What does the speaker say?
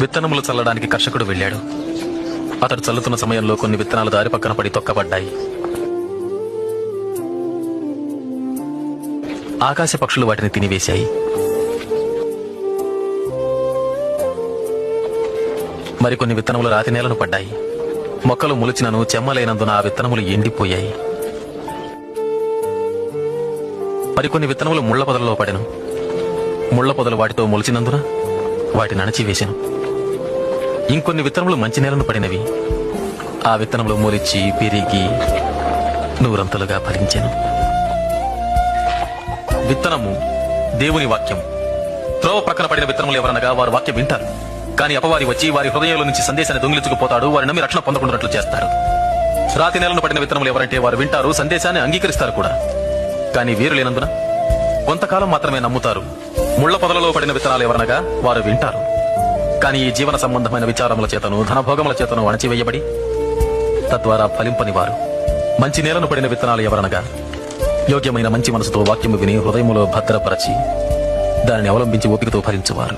విత్తనములు చల్లడానికి కర్షకుడు వెళ్ళాడు. అతడు చల్లుతున్న సమయంలో కొన్ని విత్తనాలు దారి పక్కన పడి తొక్కబడ్డాయి. ఆకాశ పక్షులు వాటిని తినివేశాయి. మరికొన్ని విత్తనములు రాతి నేలను పడ్డాయి. మొక్కలు మొలిచినను చెమ్మలేనందున ఆ విత్తనములు ఎండిపోయాయి. మరికొన్ని విత్తనములు ముళ్ల పొదలలో పడెను. ముళ్ల పొదలు వాటితో మొలిచినందున వాటిని అణచివేశాను. ఇంకొన్ని విత్తనములు మంచి నేలను పడినవి. ఆ విత్తనములు మొలిచి పెరిగి నూరంతలుగా ఫలించెను. విత్తనము దేవుని వాక్యం. త్రోవ ప్రక్కన పడిన విత్తనములు ఎవరనగా వారు వాక్యం వింటారు, కానీ అపవాది వచ్చి వారి హృదయంలో నుంచి సందేశాన్ని దొంగిలించుకుపోతాడు. వారి నమ్మి రక్షణ పొందకుండాట్లు చేస్తారు. రాతి నేలను పడిన విత్తనములు ఎవరంటే వారు వింటారు, సందేశాన్ని అంగీకరిస్తారు కూడా, కానీ వీరు లేనందున కొంతకాలం మాత్రమే నమ్ముతారు. ముళ్ల పొదలలో పడిన విత్తనాలు ఎవరనగా వారు వింటారు, కానీ ఈ జీవన సంబంధమైన విచారముల చేతను ధనభోగముల చేతను అణచివేయబడి తద్వారా ఫలింపని వారు. మంచి నేలను పడిన విత్తనాలు ఎవరనగా యోగ్యమైన మంచి మనసుతో వాక్యము విని హృదయములో భద్రపరచి దానిని అవలంబించి ఓపికతో ఫలించువారు.